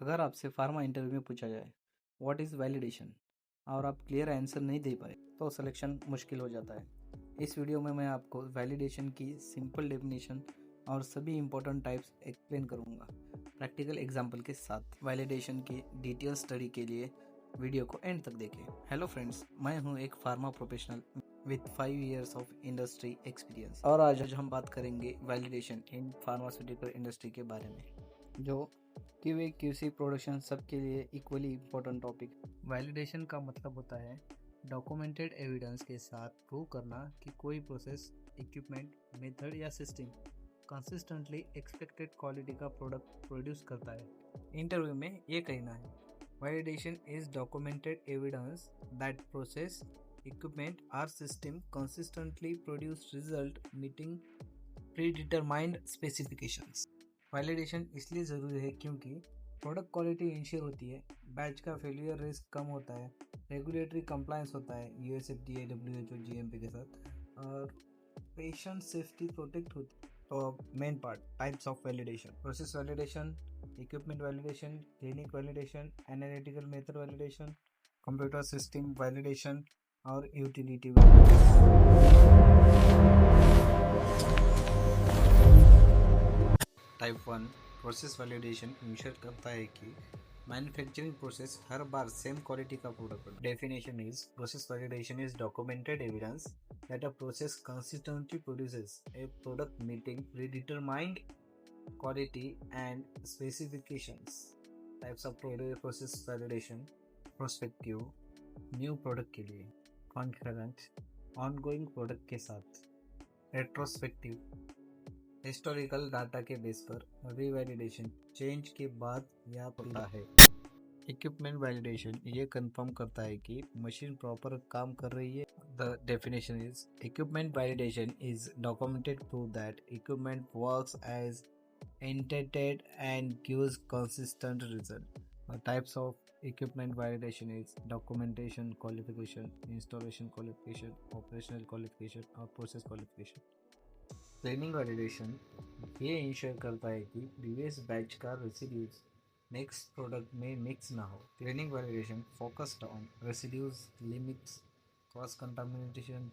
अगर आपसे pharma interview में पूछा जाए व्हाट इज़ वैलिडेशन और आप क्लियर आंसर नहीं दे पाए तो सिलेक्शन मुश्किल हो जाता है। इस वीडियो में मैं आपको वैलिडेशन की सिंपल डेफिनेशन और सभी इंपॉर्टेंट टाइप्स एक्सप्लेन करूंगा प्रैक्टिकल एग्जांपल के साथ। वैलिडेशन की डिटेल स्टडी के लिए वीडियो को एंड तक देखें। हेलो फ्रेंड्स, मैं हूं एक pharma professional with 5 years of industry experience और आज हम बात करेंगे वैलिडेशन इन फार्मास्यूटिकल इंडस्ट्री के बारे में, जो क्यूए क्यूसी प्रोडक्शन सबके लिए इक्वली इम्पोर्टेंट टॉपिक। वैलिडेशन का मतलब होता है डॉक्यूमेंटेड एविडेंस के साथ प्रूव करना कि कोई प्रोसेस, इक्विपमेंट, मेथड या सिस्टम कंसिस्टेंटली एक्सपेक्टेड क्वालिटी का प्रोडक्ट प्रोड्यूस करता है। इंटरव्यू में ये कहना है, validation is documented evidence that process, equipment or system consistently produce result meeting predetermined specifications। Validation इसलिए ज़रूरी है क्योंकि प्रोडक्ट क्वालिटी इंश्योर होती है, बैच का फेलियर रिस्क कम होता है, रेगुलेटरी कंप्लायंस होता है यूएसएफडीए, डब्ल्यूएचओ, जीएमपी के साथ, और पेशेंट सेफ्टी प्रोटेक्ट होती है। तो main part types of validation: process validation, equipment validation, clinic validation, analytical method validation, computer system validation और utility validation. Type 1 process validation ensure करता है कि मैन्युफैक्चरिंग प्रोसेस हर बार सेम क्वालिटी का product. Definition is process validation is documented evidence that a process consistently produces a product meeting predetermined quality and specifications। Types of process validation: prospective, new product के लिए; concurrent, ongoing product के साथ; retrospective, historical data के base पर; रीवैलिडेशन, change के बाद या होता है। इक्विपमेंट वैलिडेशन ये कंफर्म करता है कि मशीन प्रॉपर काम कर रही है। The definition is equipment validation is documented proof that equipment works as intended and gives consistent result। Types of equipment validation is documentation qualification, installation qualification, operational qualification और process qualification। Cleaning validation ये ensure करता है कि previous batch का residues next product में mix ना हो। Cleaning validation focused on residues, limits, cross contamination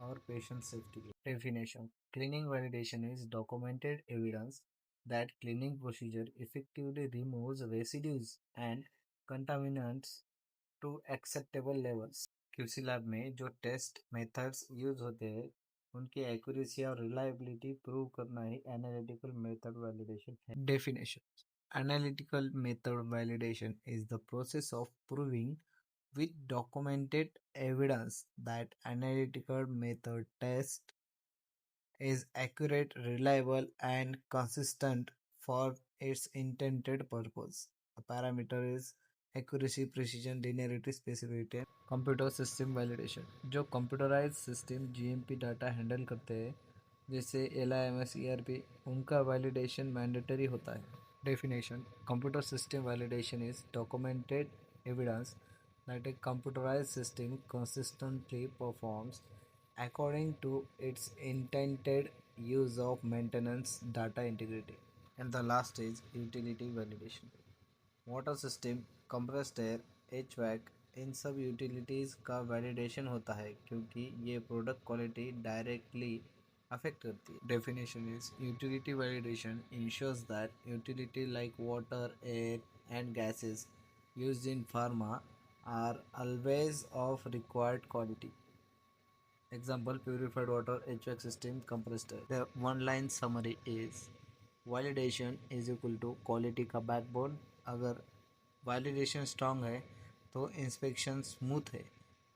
और patient safety. Definition: cleaning validation is documented evidence that cleaning procedure effectively removes residues and contaminants to acceptable levels। QC lab में जो test methods use होते हैं उनकी accuracy और reliability prove करना ही analytical method validation है। Definition: analytical method validation is the process of proving with documented evidence that analytical method test is accurate, reliable, and consistent for its intended purpose। A parameter is accuracy, precision, linearity, specificity। Computer system validation जो computerize system GMP data handle करते हैं जैसे LIMS, ERP, उनका validation mandatory होता है। Definition: computer system validation is documented evidence that a computerized system consistently performs according to its intended use of maintenance data integrity। And the last is utility validation। Water system, compressed air, HVAC, इन सब utilities का validation होता है क्योंकि ये product quality directly affect करती है। Definition is utility validation ensures that utility like water, air and gases used in pharma are always of required quality। Example: purified water, HVAC system, compressed air। The one-line summary is validation is equal to quality का backbone। अगर validation strong है तो inspection smooth है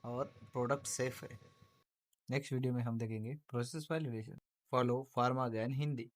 और product safe है। Next video में हम देखेंगे प्रोसेस वैलिडेशन। फॉलो फार्मा ज्ञान हिंदी।